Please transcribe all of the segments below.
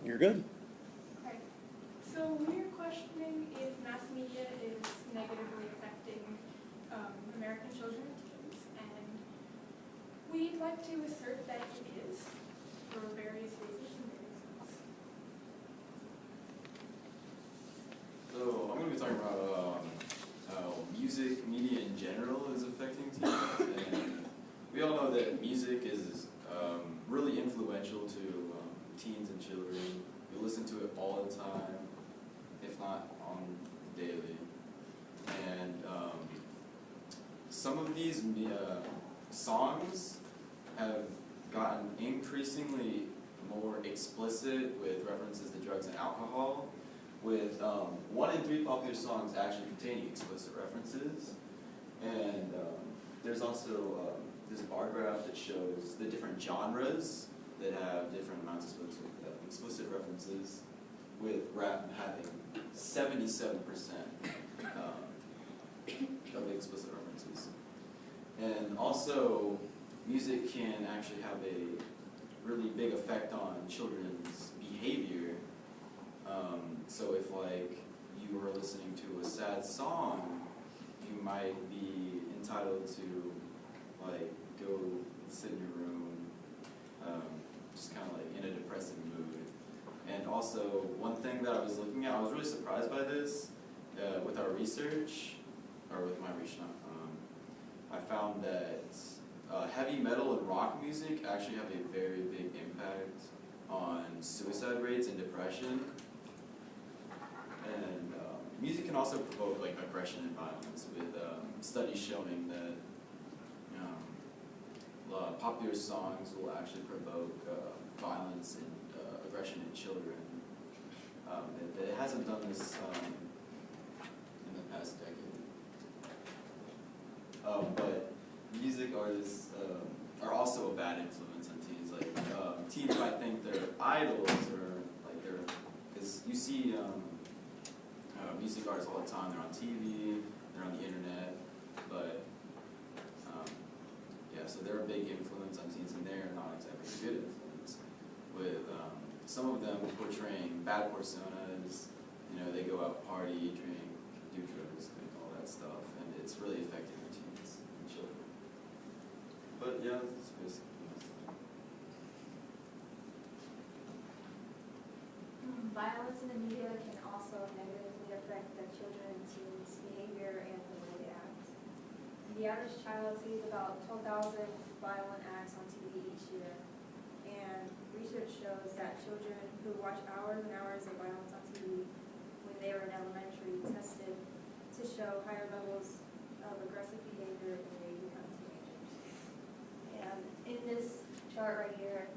You're good. Okay. So we're questioning if mass media is negatively affecting American children and teens, and we'd like to assert that it is for various reasons and reasons. So I'm going to be talking about how music media in general is affecting teens, and we all know that music is really influential to teens and children. We listen to it all the time, if not on daily. And some of these songs have gotten increasingly more explicit with references to drugs and alcohol, with 1 in 3 popular songs actually containing explicit references. And there's also this bar graph that shows the different genres that have different amounts of explicit references, with rap having 77% of explicit references. And also, music can actually have a really big effect on children's behavior. So if like you were listening to a sad song, you might be entitled to like go sit in your room, just kind of like in a depressing mood. And also, one thing that I was looking at, I was really surprised by this with our research, or with my research. I found that heavy metal and rock music actually have a very big impact on suicide rates and depression. And music can also provoke like aggression and violence, with studies showing that popular songs will actually provoke violence and aggression in children. It hasn't done this in the past decade. But music artists are also a bad influence on teens. Like teens might think they're idols, or like because you see music artists all the time. They're on TV, they're on the internet, but yeah, so they're a big influence on teens, and they're not exactly a good influence. With some of them portraying bad personas, they go out, party, drink, do drugs, and all that stuff, and it's really affecting their teens and children. But yeah, that's basically it. Violence in the media can also negatively affect the children and teens' behavior and the way they act. The average child sees about 12,000 violent acts on TV each year, and research shows that children who watch hours and hours of violence on TV when they were in elementary tested to show higher levels of aggressive behavior when they become teenagers. And in this chart right here,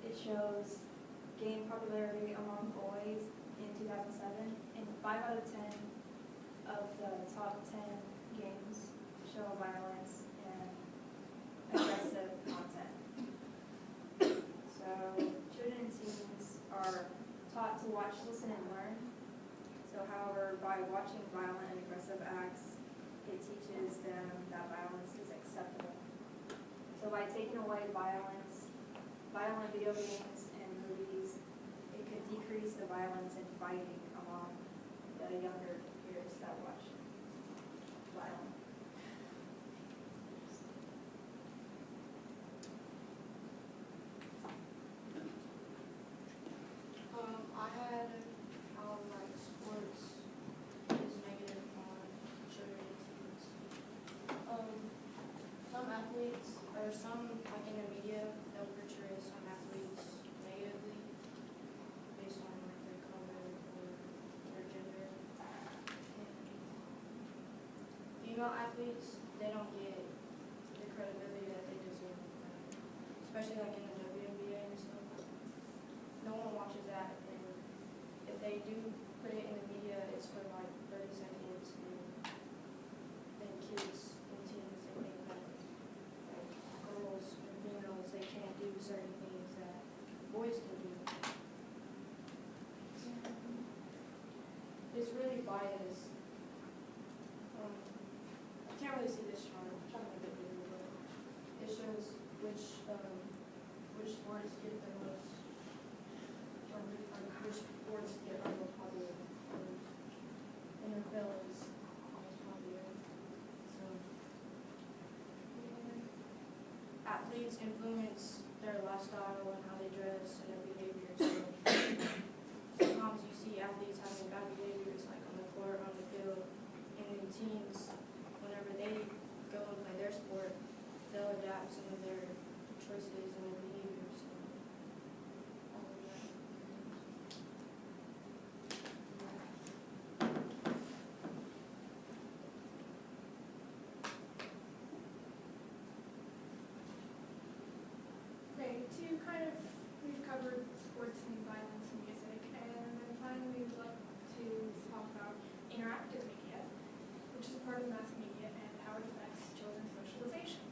it shows game popularity among boys in 2007, and 5 out of 10 of the top 10 games show violence and aggressive content. So children and teens are taught to watch, listen, and learn. So however, by watching violent and aggressive acts, it teaches them that violence is acceptable. So by taking away violent video games and movies, it could decrease the violence and fighting among the younger peers that watch violence. I had how like sports is negative on children and teens. Some athletes, or some like in the media, they'll portray some athletes negatively based on like their color or their gender. And female athletes, they don't get the credibility that they deserve, especially like in the WNBA and stuff. No one watches that, and if they do put it in the media, it's for like 30 seconds, and then kids and teens, they think that like girls and females, they can't do certain things that boys can do. It's really biased. I can't really see this chart. I'm trying to make it bigger, but it shows which sports get the most teens influence their lifestyle and how they dress and their behavior. So sometimes you see athletes having bad behaviors, like on the court, on the field, and then teens, whenever they go and play their sport, they'll adapt some of their choices and their behaviors. So all of that. Okay, we've covered sports and violence and music, and then finally we'd like to talk about interactive media, which is part of mass media and how it affects children's socialization.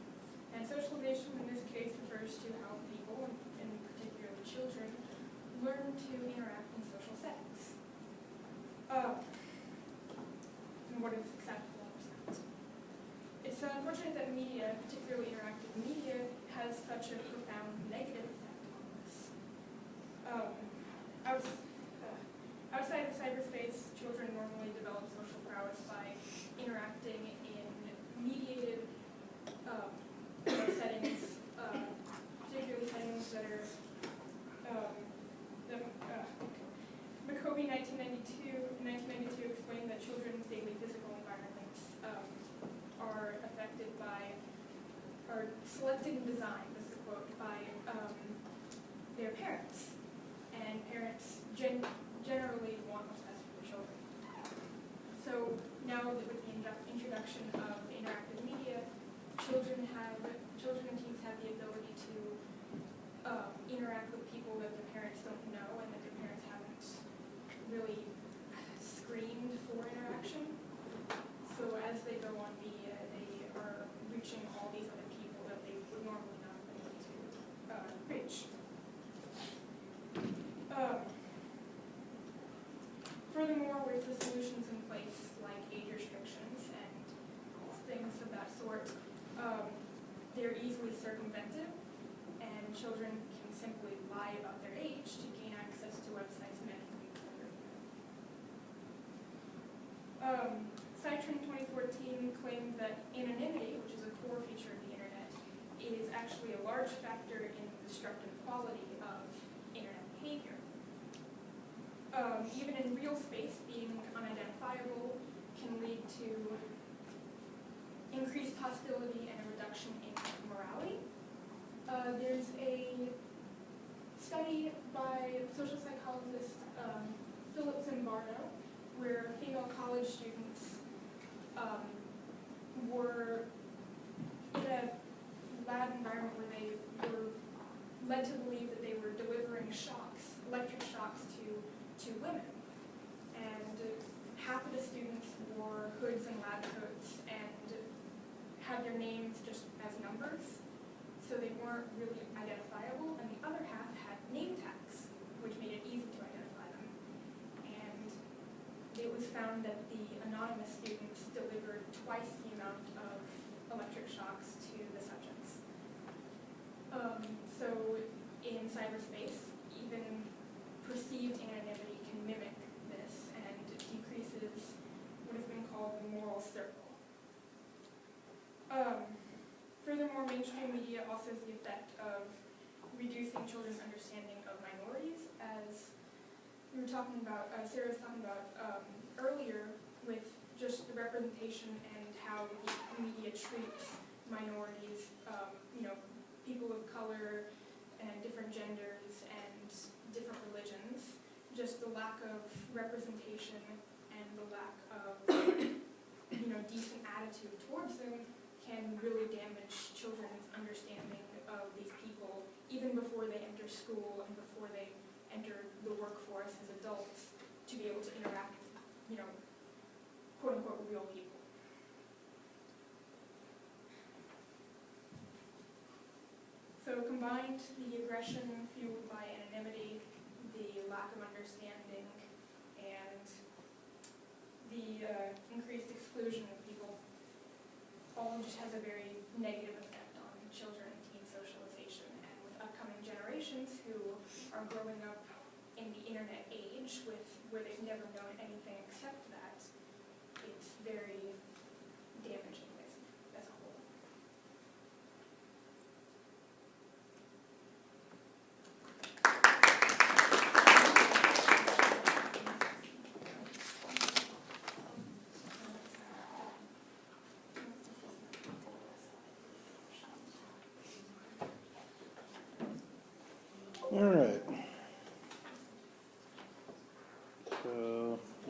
And socialization in this case refers to how people, and in particular children, learn to interact in social settings. And what is acceptable or not. It's unfortunate that media, particularly interactive media, has such a profound negative effect on us. Outside of cyberspace, children normally develop social prowess by interacting in mediated settings, particularly settings that are McCovey 1992 explained that children's daily physical environments are affected by, are selected and designed, this is a quote, by their parents. And parents generally want what's best for their children. So now that with the introduction of interactive media, children and teens have the ability to interact with people that their parents don't know and that their parents haven't really screened for interaction. So as they go on media, they are reaching all these other people that they would normally not have been able to reach. Furthermore, with the solutions in place like age restrictions and things of that sort, they're easily circumvented, and children can simply lie about their age to gain access to websites meant for people under 13. Citron 2014 claimed that anonymity, which is a core feature of the internet, is actually a large factor in the destructive quality of internet behavior. Even in real space, being unidentifiable can lead to increased hostility and a reduction in morality. There's a study by social psychologist Philip Zimbardo where female college students were in a lab environment where they were led to believe that they were delivering shocks, electric shocks to women. And half of the students wore hoods and lab coats and had their names just as numbers, so they weren't really identifiable, and the other half had name tags, which made it easy to identify them. And it was found that the anonymous students delivered twice the amount of electric shocks to the subjects. So in cyberspace, even perceived anonymity can mimic this and decreases what has been called the moral circle. Furthermore, mainstream media also has the effect of reducing children's understanding of minorities, as we were talking about, Sarah was talking about earlier, with just the representation and how the media treats minorities, people of color and different genders and different religions. Just the lack of representation and the lack of decent attitude towards them can really damage children's understanding of these people even before they enter school and before they enter the workforce as adults, to be able to interact with, quote unquote, real people. So combined, the aggression fueled by anonymity, the lack of understanding, and the increased exclusion of people all just has a very negative effect on children and teen socialization. And with upcoming generations who are growing up in the internet age where they've never known anything except that, it's very damaging as a whole.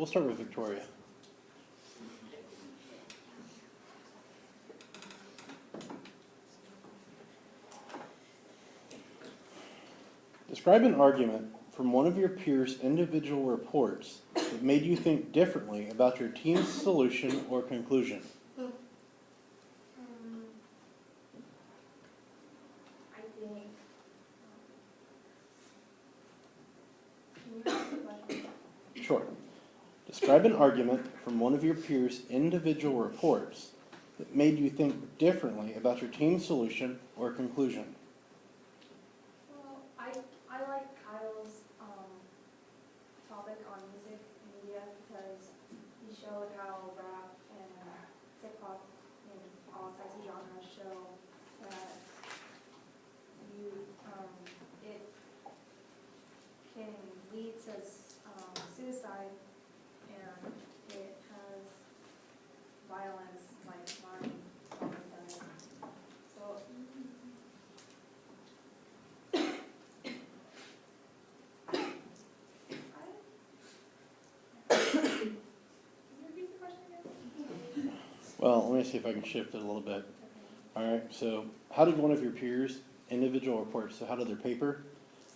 we'll start with Victoria. Describe an argument from one of your peers' individual reports that made you think differently about your team's solution or conclusion. I think, can you ask the question? Sure. Describe an argument from one of your peers' individual reports that made you think differently about your team's solution or conclusion. Well, I like Kyle's topic on music media because he showed how rap and hip hop and all types of genres show that you it can lead to suicide, and it has violence like mine does. So Can you repeat the question again? Well, let me see if I can shift it a little bit. All right, so how did one of your peers' individual reports, so how did their paper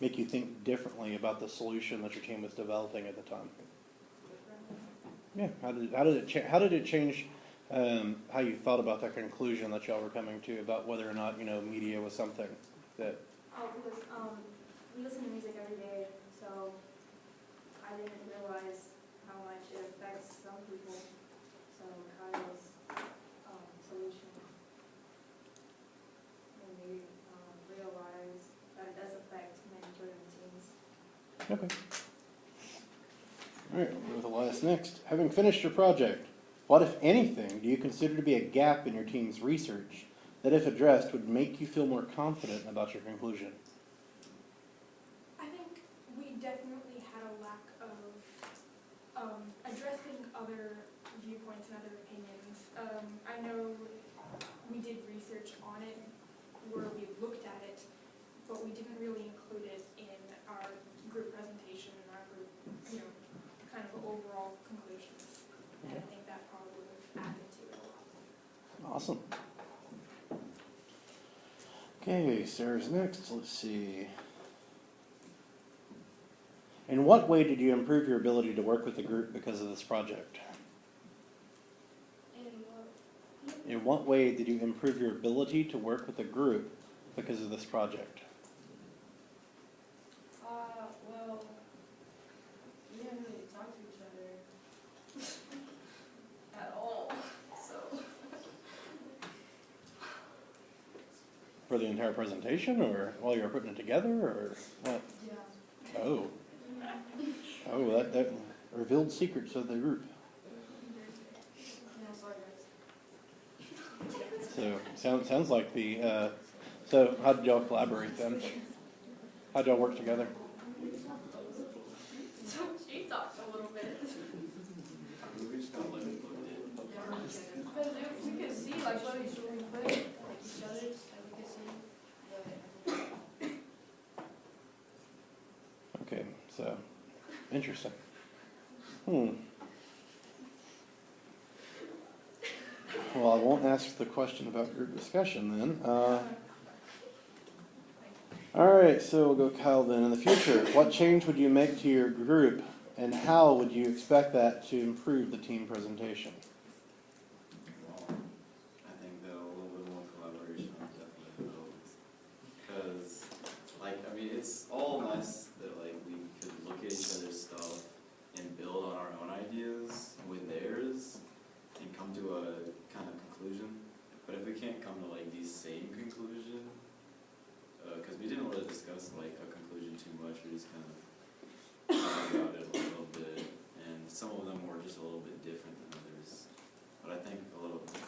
make you think differently about the solution that your team was developing at the time? Yeah, how did it change how you thought about that conclusion that y'all were coming to about whether or not, media was something that, because we listen to music every day, so I didn't realize how much it affects some people. So Kyle's solution made me realize that it does affect many children and teens. okay. All right, we'll go with Elias next. Having finished your project, what, if anything, do you consider to be a gap in your team's research that, if addressed, would make you feel more confident about your conclusion? I think we definitely had a lack of addressing other viewpoints and other opinions. I know we did research on it where we looked at it, but we didn't really include it in our group presentation and our group, kind of overall conclusions. And I think that probably would have added to it a lot. Awesome. Okay, Sarah's next. Let's see. In what way did you improve your ability to work with the group because of this project? In what way did you improve your ability to work with the group because of this project? Well, we didn't really talk to each other at all, so. For the entire presentation, or while you were putting it together, or what? Yeah. Oh, that revealed secrets of the group. Yeah, sorry guys. So sounds like the. So how did y'all collaborate then? How did y'all work together? So she talked a little bit. We just kind of let it float in. Yeah, because if we could see like what each other put, like each other's, and we could see. Okay, so interesting. Well, I won't ask the question about group discussion then. All right, so we'll go Kyle then. In the future, what change would you make to your group, and how would you expect that to improve the team presentation? Well, I think that a little bit more collaboration definitely helps. Because, it's all nice that, we could look at each other's stuff and build on our own ideas with theirs and come to a kind of conclusion. But if we can't come to, these same conclusion, because we didn't really discuss, a conclusion too much, we just kind of talked about it a little bit, and some of them were just a little bit different than others. But I think a little bit of